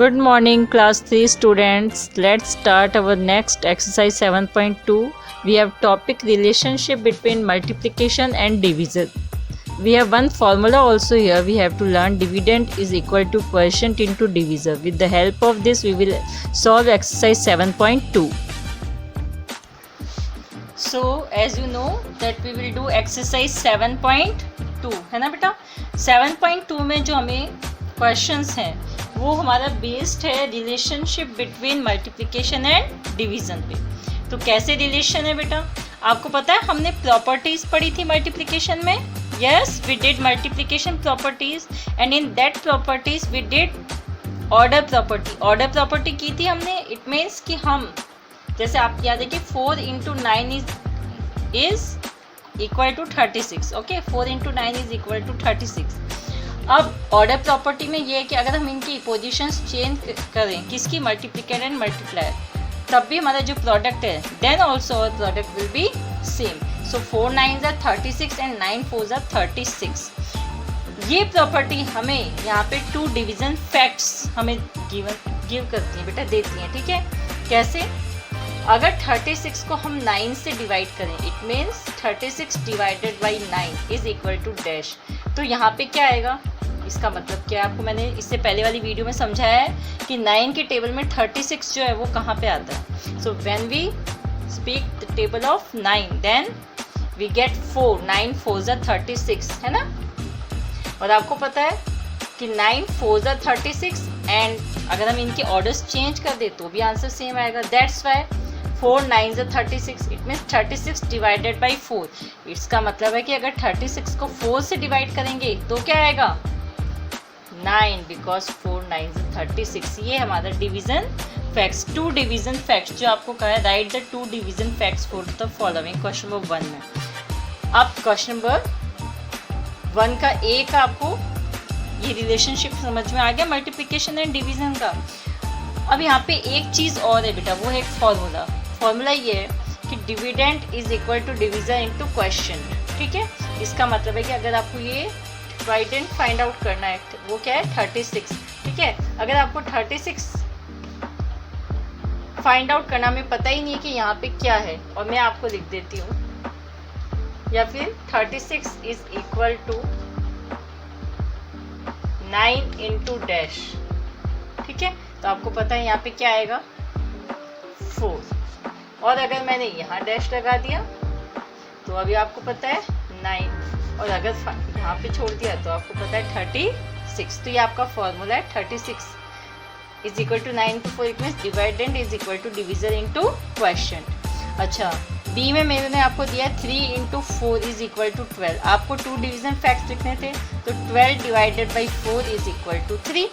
Good morning, class 3 students. Let's start our next exercise 7.2. We have topic relationship between multiplication and division. We have one formula also here. We have to learn dividend is equal to quotient into divisor. With the help of this, we will solve exercise 7.2. So, as you know that we will do exercise 7.2 है ना बेटा. 7.2 में जो हमें questions हैं वो हमारा based है relationship between multiplication and division पे. तो कैसे रिलेशन है बेटा, आपको पता है हमने प्रॉपर्टीज़ पढ़ी थी मल्टीप्लिकेशन में. Yes, we did multiplication properties and in that properties we did order property. Order property की थी हमने. इट मीन्स कि हम जैसे आप याद है कि 4 into 9 is equal to 36. Okay, 4 into 9 is equal to 36. अब ऑर्डर प्रॉपर्टी में ये है कि अगर हम इनकी पोजीशंस चेंज करें, किसकी, मल्टीप्लिकेटर एंड मल्टीप्लायर, तब भी हमारा जो प्रोडक्ट है then also our product will be same. So 4 9s are 36 and 9 4s are 36. ये प्रॉपर्टी हमें यहाँ पे 2 डिवीजन फैक्ट्स हमें गिव करती है बेटा, देती हैं. ठीक है, कैसे? अगर 36 को हम 9 से डिवाइड करें, it means 36 divided by 9 is equal to dash. तो यहाँ पे क्या आएगा, इसका मतलब क्या, आपको मैंने इससे पहले वाली वीडियो में समझाया है कि 9 के टेबल में 36 जो है वो कहाँ पे आता है. So when we speak the table of 9 then we get 4. 9 4s are 36 है ना. और आपको पता है कि 9 4s are 36 एंड अगर हम इनके ऑर्डर्स चेंज कर दे तो भी आंसर सेम आएगा. That's why 4 9s are 36. It means 36 divided by 4. इसका मतलब है कि अगर 36 को 4 से डिवाइड करेंगे तो क्या आएगा, 9, बिकॉज 4 9s are 36. ये हमारा डिवीजन फैक्ट्स, 2 डिवीजन फैक्ट्स जो आपको कहा है, right the 2 division facts for the following. Question number 1 में. अब क्वेश्चन नंबर 1 का ए का आपको ये रिलेशनशिप समझ में आ गया मल्टीप्लिकेशन एंड डिवीजन का. अब यहाँ पे एक चीज़ और है बेटा, वो है एक फॉर्मूला ये है कि dividend is equal to divisor into quotient. ठीक है, इसका मतलब है कि अगर आपको ये डिविडेंड फाइंड आउट करना है, वो क्या है, 36. ठीक है, अगर आपको 36 फाइंड आउट करना, हमें पता ही नहीं है कि यहाँ पे क्या है, और मैं आपको लिख देती हूँ, या फिर 36 is equal to 9 into dash. ठीक है, तो आपको पता है यहाँ पे क्या आएगा, 4. और अगर मैंने यहाँ डैश लगा दिया तो अभी आपको पता है 9, और अगर यहाँ पे छोड़ दिया तो आपको पता है 36. तो ये आपका फॉर्मूला है. 36 is equal to 9 into 4. It means dividend is equal to divisor into quotient. अच्छा, बी में मैंने आपको दिया 3 इंटू 4 इज इक्वल टू 12. आपको 2 डिवीजन फैक्ट्स लिखने थे, तो 12 divided by 4 is equal to 3.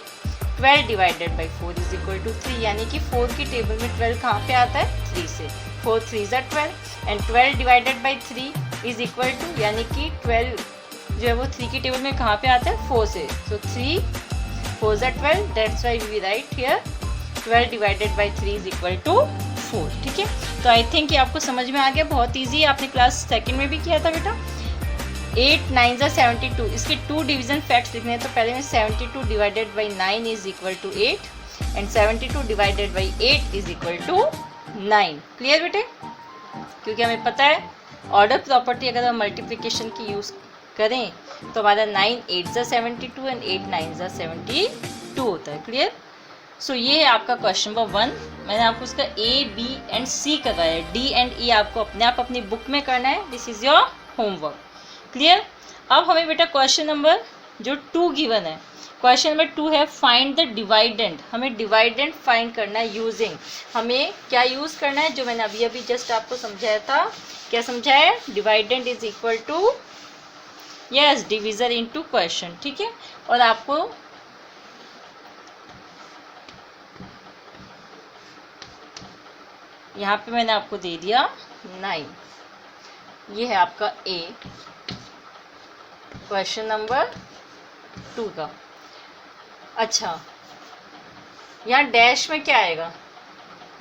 12 divided by 4 is equal to 3, यानी कि 4 की टेबल में 12 कहाँ पे आता है, 3 से. 4 3s are 12 and 12 divided by 3 is equal to, यानी कि 12 जो है वो 3 की टेबल में कहाँ पे आता है, 4 से. So 3 4s are 12. That's why we write here 12 divided by 3 is equal to 4. ठीक है, तो आई थिंक ये आपको समझ में आ गया. बहुत ईजी है, आपने क्लास 2 में भी किया था बेटा. 8 9s are 72. इसके 2 डिवीजन फैक्ट्स लिखने हैं, तो पहले में 72 divided by 9 is equal to 8 and 72 divided by 8 is equal to 9. Clear बेटे, क्योंकि हमें पता है ऑर्डर प्रॉपर्टी अगर हम मल्टीप्लिकेशन की यूज़ करें तो हमारा 9 8s are 72 and 8 9s are 72 होता है. क्लियर. सो ये है आपका क्वेश्चन नंबर 1. मैंने आपको उसका ए बी एंड सी करवाया है. डी एंड ई आपको अपने आप अपनी बुक में करना है. This is your homework. Clear. अब हमें बेटा क्वेश्चन नंबर जो 2 गिवन है, क्वेश्चन नंबर 2 है फाइंड द डिवाइडेंड. हमें डिवाइडेंड फाइंड करना है यूजिंग, हमें क्या यूज़ करना है, जो मैंने अभी अभी जस्ट आपको समझाया था. क्या समझाया, dividend is equal to, yes, divisor into quotient. ठीक है, और आपको यहाँ पे मैंने आपको दे दिया 9. ये है आपका ए क्वेश्चन नंबर 2 का. अच्छा, यहाँ डैश में क्या आएगा,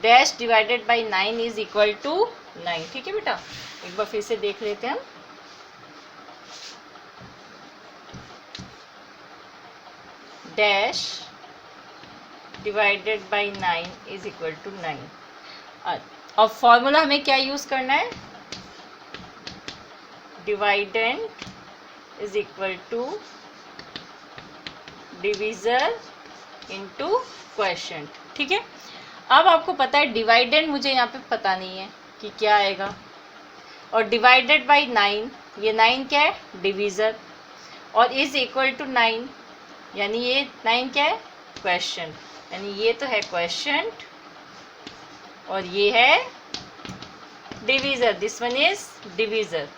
dash divided by 9 is equal to 9. ठीक है बेटा, एक बार फिर से देख लेते हैं हम. Dash divided by 9 is equal to 9। और फॉर्मूला हमें क्या यूज करना है, dividend is equal to divisor into quotient. ठीक है, अब आपको पता है डिवाइडेंड मुझे यहाँ पे पता नहीं है कि क्या आएगा, और डिवाइडेड बाई 9, ये 9 क्या है, डिविजर, और इज इक्वल टू 9 यानी ये 9 क्या है, क्वोशिएंट, यानी ये तो है क्वोशिएंट और ये है divisor, this one is divisor.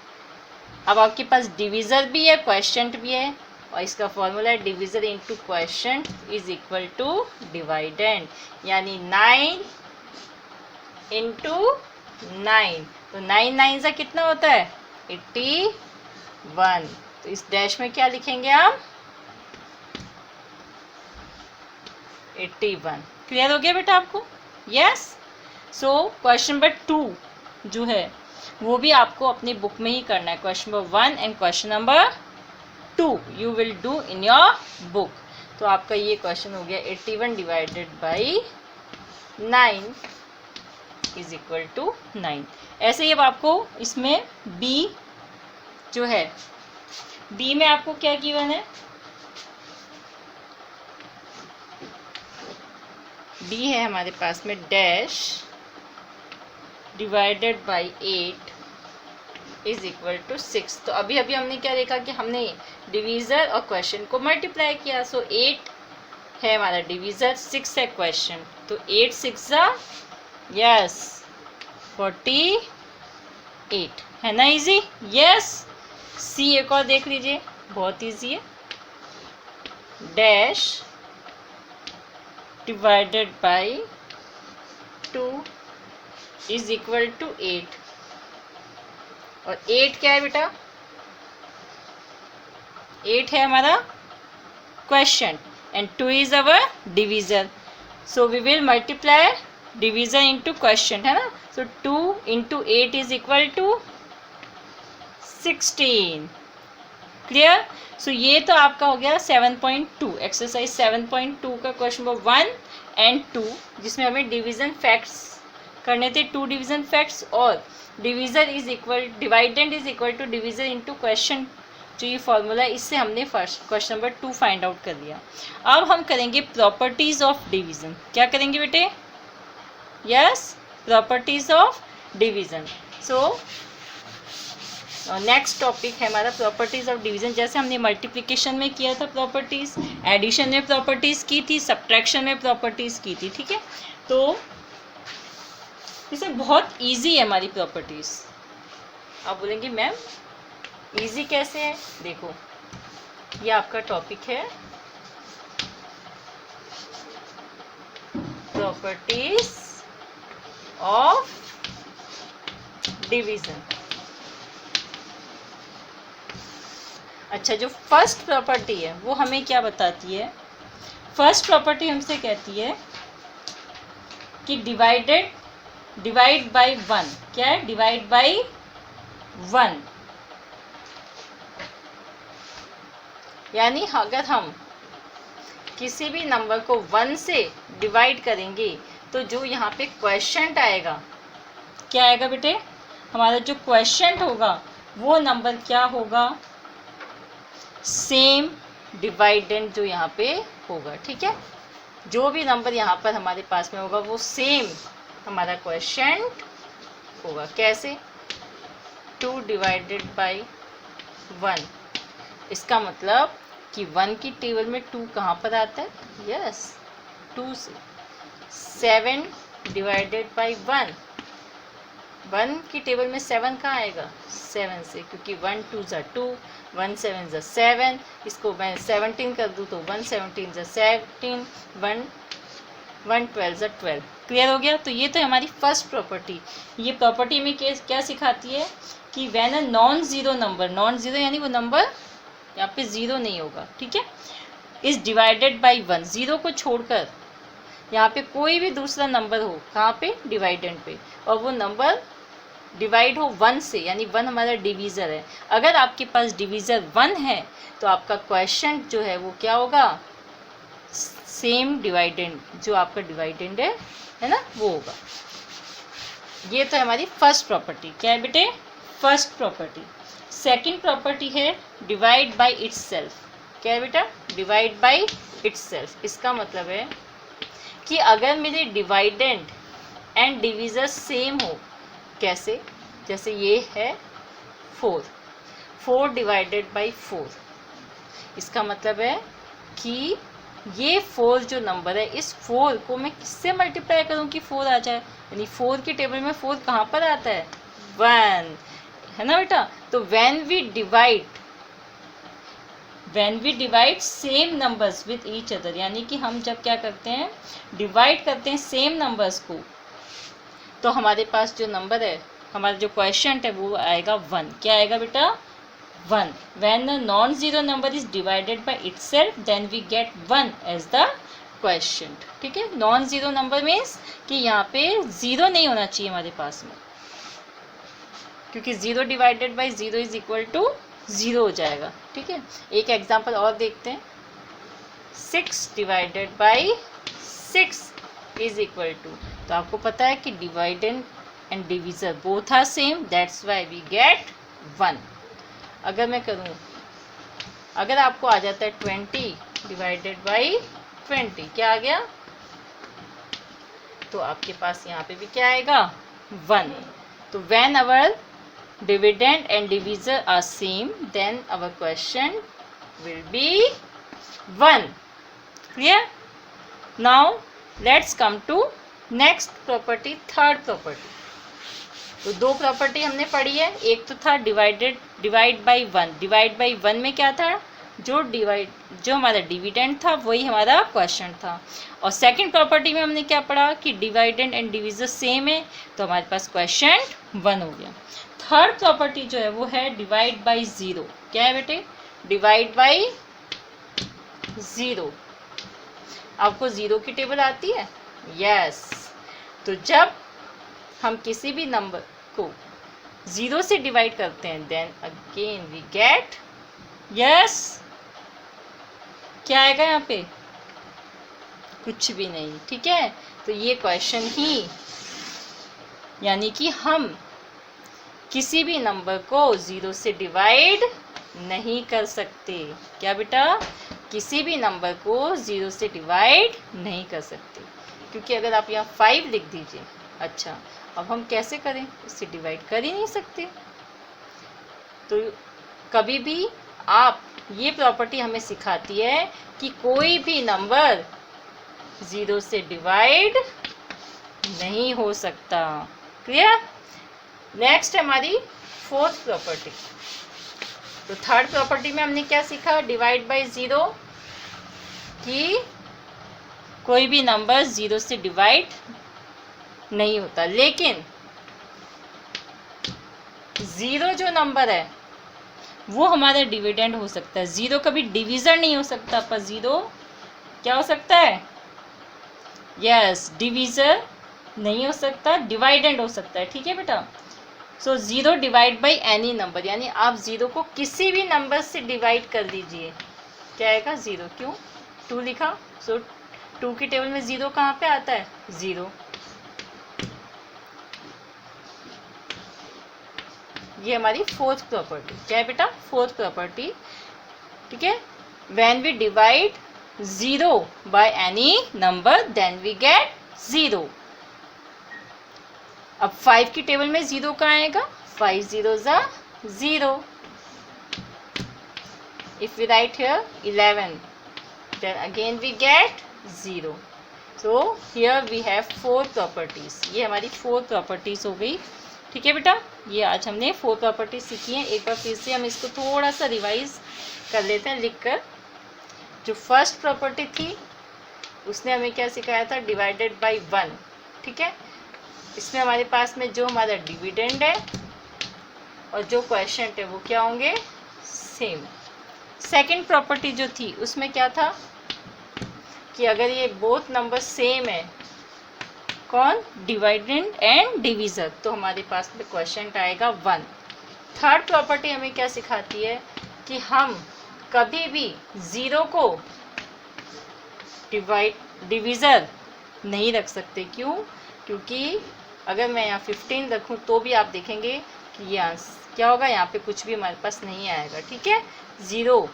अब आपके पास डिविजर भी है, क्वोशिएंट भी है, और इसका फॉर्मूला है divisor into quotient is equal to dividend, यानी 9 इंटू 9, तो 9 9 से कितना होता है, 81। तो इस डैश में क्या लिखेंगे हम, 81। क्लियर हो गया बेटा आपको? यस। सो क्वेश्चन नंबर 2 जो है वो भी आपको अपनी बुक में ही करना है। Question number 1 and question number 2 you will do in your book. तो आपका ये क्वेश्चन हो गया 81 divided by 9 is equal to 9। ऐसे ही अब आपको इसमें बी जो है, बी में आपको क्या गिवन है, बी है हमारे पास में dash divided by 8 is equal to 6। तो अभी अभी हमने क्या देखा कि हमने डिवीज़र और क्वेश्चन को मल्टीप्लाई किया, सो 8 है हमारा डिवीज़र, 6 है क्वेश्चन, तो 8 6 यस 48 है ना, इजी? यस। सी एक और देख लीजिए, बहुत इजी है, dash divided by 2 is equal to 8, और 8 क्या है बेटा, 8 है हमारा question and 2 is our divisor, so we will multiply divisor into question, है ना। So 2 into 8 is equal to 16। Clear? So ये तो आपका हो गया 7.2, एक्सरसाइज 7.2 का क्वेश्चन नंबर 1 एंड 2, जिसमें हमें डिवीजन फैक्ट्स करने थे, 2 डिवीजन फैक्ट्स, और divisor is equal, dividend is equal to divisor into question, जो ये फॉर्मूला है, इससे हमने first question number 2 find out कर लिया। अब हम करेंगे प्रॉपर्टीज ऑफ डिवीजन। क्या करेंगे बेटे? Yes, properties of division. So next topic है हमारा प्रॉपर्टीज ऑफ डिवीजन। जैसे हमने मल्टीप्लिकेशन में किया था प्रॉपर्टीज, एडिशन में प्रॉपर्टीज की थी, सब्ट्रैक्शन में प्रॉपर्टीज की थी, ठीक है। तो इसे बहुत इजी है हमारी प्रॉपर्टीज। आप बोलेंगे मैम इजी कैसे है? देखो, ये आपका टॉपिक है प्रॉपर्टीज ऑफ डिवीजन। अच्छा, जो फर्स्ट प्रॉपर्टी है वो हमें क्या बताती है? फर्स्ट प्रॉपर्टी हमसे कहती है कि डिवाइड बाई 1, क्या है? डिवाइड बाई 1, यानी अगर हम किसी भी नंबर को 1 से डिवाइड करेंगे तो जो यहाँ पे क्वोशिएंट आएगा, क्या आएगा बेटे? हमारा जो क्वोशिएंट होगा वो नंबर क्या होगा? सेम डिवाइडेंड जो यहाँ पे होगा, ठीक है। जो भी नंबर यहाँ पर हमारे पास में होगा वो सेम हमारा क्वोशिएंट होगा। कैसे? 2 डिवाइडेड बाई 1, इसका मतलब कि 1 की टेबल में 2 कहाँ पर आता है? यस, 2 से। 7 डिवाइडेड बाई 1, 1 की टेबल में 7 कहाँ आएगा? 7 से, क्योंकि 1 2 ज़ा 2, 1 7 ज़ा 7, इसको मैं 17 कर दूँ तो 1 17 ज़ा 17, 1 12 ज़ा 12। क्लियर हो गया? तो ये तो हमारी फर्स्ट प्रॉपर्टी। ये प्रॉपर्टी में क्या सिखाती है कि when a non zero number, non zero यानी वो नंबर यहाँ पे ज़ीरो नहीं होगा, ठीक है, इज डिवाइडेड बाई 1, ज़ीरो को छोड़कर यहाँ पे कोई भी दूसरा नंबर हो, कहाँ पे? डिवाइडेंड पे, और वो नंबर डिवाइड हो 1 से, यानी 1 हमारा डिवीज़र है। अगर आपके पास डिवीज़र 1 है तो आपका क्वोशिएंट जो है वो क्या होगा? सेम डिवाइडेंड, जो आपका डिवाइडेंड है ना, वो होगा। ये तो हमारी फर्स्ट प्रॉपर्टी। क्या है बेटे? First property. सेकंड प्रॉपर्टी है डिवाइड बाय इटसेल्फ। क्या है बेटा? Divide by itself. इसका मतलब है कि अगर मेरे डिवाइडेंड एंड डिविजर सेम हो। कैसे? जैसे ये है 4 डिवाइडेड बाई 4। इसका मतलब है कि ये 4 जो नंबर है, इस 4 को मैं किससे मल्टीप्लाई करूं कि 4 आ जाए? यानी 4 की टेबल में 4 कहाँ पर आता है? 1, है ना बेटा? तो when we divide same numbers with each other, यानी कि हम जब क्या करते हैं, डिवाइड करते हैं सेम नंबर्स को, तो हमारे पास जो नंबर है, हमारा जो क्वेश्चन है, वो आएगा 1। क्या आएगा बेटा? 1। When a non-zero number is divided by itself, then we get 1 as the quotient। ठीक है? नॉन जीरो नंबर मीन्स कि यहाँ पे जीरो नहीं होना चाहिए हमारे पास में, क्योंकि 0 divided by 0 is equal to 0 हो जाएगा। ठीक है? एक एग्जांपल और देखते हैं। 6 divided by 6 is equal to, तो आपको पता है कि dividend and divisor both are same, that's why we get 1। अगर मैं करूँ, अगर आपको आ जाता है 20 डिवाइडेड बाई 20, क्या आ गया? तो आपके पास यहाँ पे भी क्या आएगा? 1। तो when our dividend and divisor are same, then our question will be 1। Clear? Now let's come to next property, third property. तो 2 प्रॉपर्टी हमने पढ़ी है। एक तो था डिवाइड बाई 1। डिवाइड बाई 1 में क्या था? जो हमारा डिविडेंड था वही हमारा क्वेश्चन था। और सेकंड प्रॉपर्टी में हमने क्या पढ़ा कि डिवाइडेंड एंड डिविजर सेम है, तो हमारे पास क्वेश्चन 1 हो गया। थर्ड प्रॉपर्टी जो है वो है डिवाइड बाई 0। क्या है बेटे? Divide by 0। आपको 0 की टेबल आती है? यस। तो जब हम किसी भी नंबर को 0 से डिवाइड करते हैं, then again we get, yes, क्या आएगा यहाँ पे? कुछ भी नहीं। ठीक है? तो ये क्वेश्चन ही, यानी कि हम किसी भी नंबर को 0 से डिवाइड नहीं कर सकते। क्या बेटा? किसी भी नंबर को 0 से डिवाइड नहीं कर सकते, क्योंकि अगर आप यहाँ 5 लिख दीजिए, अच्छा, अब हम कैसे करें? इससे डिवाइड कर ही नहीं सकते। तो कभी भी आप, ये प्रॉपर्टी हमें सिखाती है कि कोई भी नंबर 0 से डिवाइड नहीं हो सकता। क्लियर? नेक्स्ट हमारी फोर्थ प्रॉपर्टी। तो थर्ड प्रॉपर्टी में हमने क्या सीखा? डिवाइड बाय 0, कि कोई भी नंबर 0 से डिवाइड नहीं होता। लेकिन 0 जो नंबर है वो हमारा डिविडेंड हो सकता है। 0 कभी डिविजर नहीं हो सकता, पर 0 क्या हो सकता है? यस, डिविजर नहीं हो सकता, डिवाइडेंड हो सकता है। ठीक है बेटा? सो 0 डिवाइड बाई एनी नंबर, यानी आप 0 को किसी भी नंबर से डिवाइड कर दीजिए, क्या आएगा? 0। क्यों? 2 लिखा, सो 2 की टेबल में 0 कहाँ पे आता है? 0। ये हमारी फोर्थ प्रॉपर्टी। क्या है बेटा? Fourth property. ठीक है? When we divide 0 by any number, then we get 0। अब 5 की टेबल में 0 कहाँ आएगा? 5 zeros are 0. If we write here 11, then again we get 0. So here we have 4 properties. ये हमारी 4 properties हो गई। ठीक है बेटा? ये आज हमने 4 properties सीखी हैं। एक बार फिर से हम इसको थोड़ा सा रिवाइज कर लेते हैं लिखकर। जो फर्स्ट प्रॉपर्टी थी उसने हमें क्या सिखाया था? Divided by 1। ठीक है? इसमें हमारे पास में जो हमारा डिविडेंड है और जो क्वेश्चन है वो क्या होंगे? सेम। सेकंड प्रॉपर्टी जो थी उसमें क्या था कि अगर ये बोथ नंबर सेम है, कौन? डिवाइडेंड एंड डिविजर, तो हमारे पास में क्वेश्चन आएगा 1। थर्ड प्रॉपर्टी हमें क्या सिखाती है कि हम कभी भी 0 को डिविज़र नहीं रख सकते। क्यों? क्योंकि अगर मैं यहाँ 15 रखूँ तो भी आप देखेंगे कि ये आंसर क्या होगा, यहाँ पे कुछ भी हमारे पास नहीं आएगा। ठीक है, 0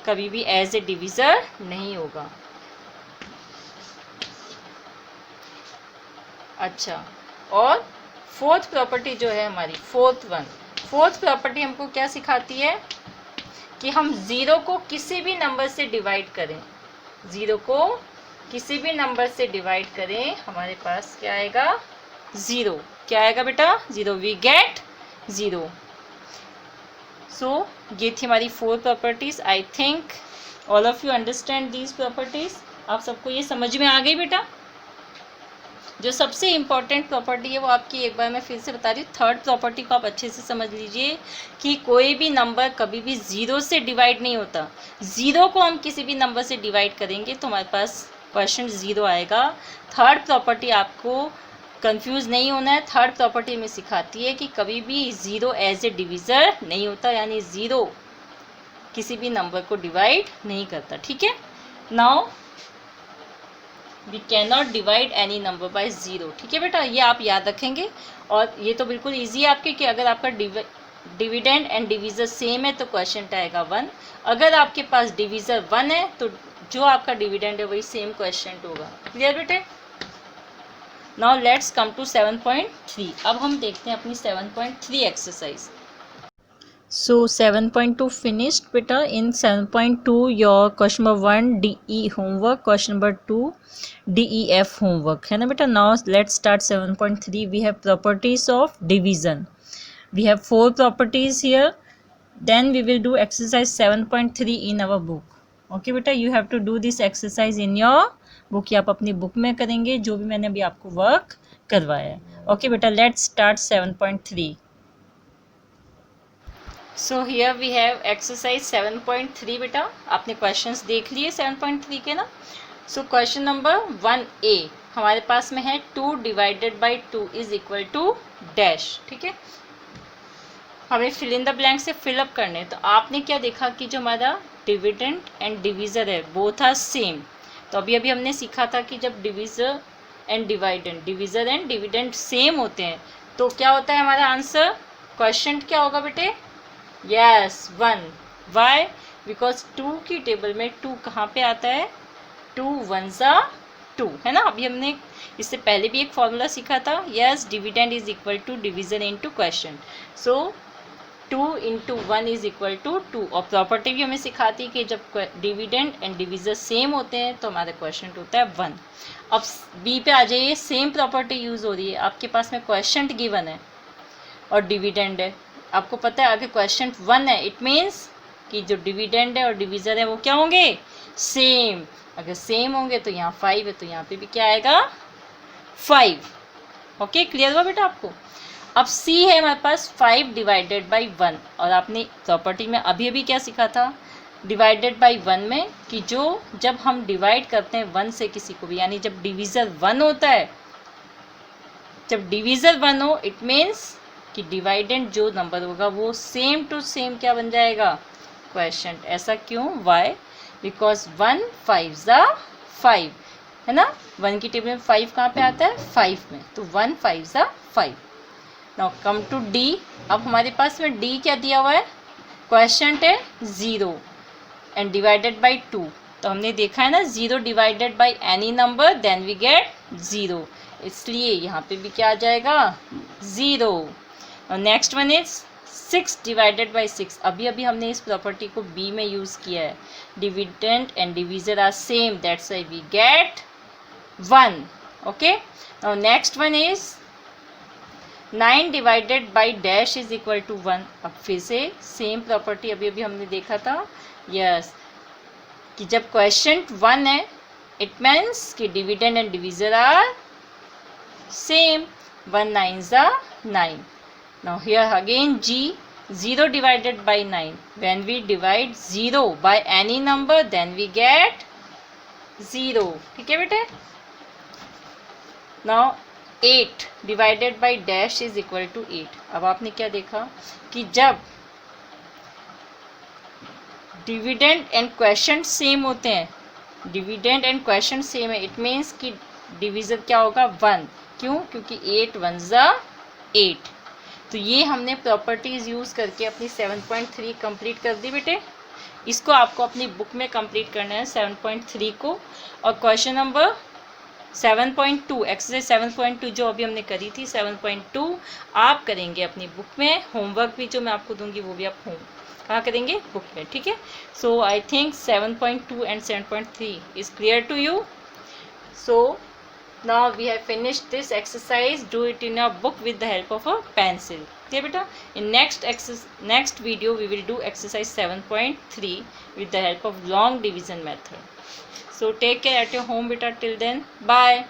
कभी भी एज ए डिविज़र नहीं होगा। अच्छा, और फोर्थ प्रॉपर्टी जो है हमारी, फोर्थ प्रॉपर्टी हमको क्या सिखाती है कि हम 0 को किसी भी नंबर से डिवाइड करें, 0 को किसी भी नंबर से डिवाइड करें, हमारे पास क्या आएगा, 0। क्या आएगा बेटा? 0। We get 0। सो ये थी हमारी 4 properties. I think all of you understand these properties. आप सबको ये समझ में आ गई बेटा? जो सबसे इम्पॉर्टेंट प्रॉपर्टी है वो आपकी, एक बार मैं फिर से बता रही हूँ, थर्ड प्रॉपर्टी को आप अच्छे से समझ लीजिए कि कोई भी नंबर कभी भी 0 से डिवाइड नहीं होता। 0 को हम किसी भी नंबर से डिवाइड करेंगे तो हमारे पास क्वेश्चन 0 आएगा। थर्ड प्रॉपर्टी आपको कंफ्यूज नहीं होना है। थर्ड प्रॉपर्टी में सिखाती है कि कभी भी 0 एज ए डिविज़र नहीं होता, यानी 0 किसी भी नंबर को डिवाइड नहीं करता। ठीक है, now we can not divide any number by 0। ठीक है बेटा, ये आप याद रखेंगे। और ये तो बिल्कुल ईजी है आपके कि अगर आपका डिविडेंड एंड डिविज़र सेम है तो क्वेश्चन आएगा 1। अगर आपके पास डिविज़र 1 है तो जो आपका डिविडेंड है वही सेम क्वेश्चन होगा। क्लियर बेटे? Now let's come to 7.3। अब हम देखते हैं अपनी 7.3 exercise. So 7.2 finished beta. In 7.2 your question number 1 DE homework, question number 2 DEF homework है ना बेटा। Now let's start 7.3. We have properties of division. We have 4 properties here. Then we will do exercise 7.3 in our book. Okay बेटा, you have to do this exercise in your book. ये आप अपनी book में करेंगे जो भी मैंने अभी आपको वर्क करवाया है। Okay बेटा, let's start 7.3. So here we have exercise 7.3 बेटा। आपने क्वेश्चंस देख लिए 7.3 के ना। सो क्वेश्चन नंबर 1A हमारे पास में है 2 divided by 2 is equal to dash. ठीक है, हमें फिल इन द ब्लैंक से फिलअप करने। तो आपने क्या देखा कि जो हमारा डिविडेंड एंड डिविज़र है बोथ आर सेम। तो अभी अभी हमने सीखा था कि जब डिविज़र एंड डिविडेंड सेम होते हैं तो क्या होता है हमारा आंसर, क्वेश्चन क्या होगा बेटे? यस 1। वाई? बिकॉज 2 की टेबल में 2 कहाँ पे आता है? 2 1 2 है ना। अभी हमने इससे पहले भी एक फॉर्मूला सीखा था। Yes, dividend is equal to division into question. So 2 into 1 is equal to 2। और प्रॉपर्टी भी हमें सिखाती है कि जब डिविडेंड एंड डिविजर सेम होते हैं तो हमारा क्वेश्चन होता है 1। अब बी पे आ जाइए, सेम प्रॉपर्टी यूज़ हो रही है। आपके पास में क्वेश्चन गिवन है और डिविडेंड है। आपको पता है अगर क्वेश्चन 1 है इट मीन्स कि जो डिविडेंड है और डिविज़र है वो क्या होंगे? सेम। अगर सेम होंगे तो यहाँ 5 है तो यहाँ पे भी क्या आएगा? 5। ओके, क्लियर हुआ बेटा आपको? अब C है हमारे पास 5 डिवाइडेड बाई 1। और आपने प्रॉपर्टी में अभी अभी क्या सीखा था डिवाइडेड बाई 1 में कि जो जब हम डिवाइड करते हैं 1 से किसी को भी, यानी जब डिविज़र 1 होता है, जब डिविज़र 1 हो इट मीन्स कि डिवाइडेंड जो नंबर होगा वो सेम टू सेम क्या बन जाएगा? क्वेश्चन। ऐसा क्यों? वाई? बिकॉज 1 5 5 है ना। 1 की टेबल में 5 कहाँ पे आता है? 5 में। तो 1 5 5। Now come to D। अब हमारे पास में D क्या दिया हुआ है? क्वेश्चन है 0 एंड डिवाइडेड बाई 2। तो हमने देखा है ना 0 divided by any number then we get 0, इसलिए यहाँ पे भी क्या आ जाएगा? 0। और next one is 6 divided by 6। अभी अभी हमने इस प्रॉपर्टी को बी में यूज़ किया है। Dividend and divisor are same, that's why we get 1। Okay, now next one is 9 divided by dash is equal to 1। अब फिर से सेम प्रॉपर्टी अभी अभी हमने देखा था। यस, कि जब क्वेश्चन 1 है इट मीन्स कि dividend and divisor are same. 1 9 9। Now here again G, 0 divided by 9. When we divide 0 by any number then we get 0. ठीक है बेटे? Now 8 divided by dash is equal to 8. अब आपने क्या देखा कि जब डिविडेंड एंड क्वेश्चन सेम होते हैं डिविडेंड एंड क्वेश्चन सेम है, इट मीन्स कि डिवीजन क्या होगा 1, क्यों? क्योंकि 8 1 ज़ा 8। तो ये हमने प्रॉपर्टीज़ यूज़ करके अपनी 7.3 कंप्लीट कर दी बेटे। इसको आपको अपनी बुक में कंप्लीट करना है 7.3 को। और क्वेश्चन नंबर 7.2 एक्सरसाइज 7.2 जो अभी हमने करी थी 7.2 आप करेंगे अपनी बुक में। होमवर्क भी जो मैं आपको दूंगी वो भी आप कहाँ करेंगे? बुक में, ठीक है। So I think 7.2 and 7.3 is clear to you. So now we have finished this exercise. Do it in a book with the help of a pencil. Okay beta, in next video we will do exercise 7.3 with the help of long division method. So take care at your home beta. Till then, bye.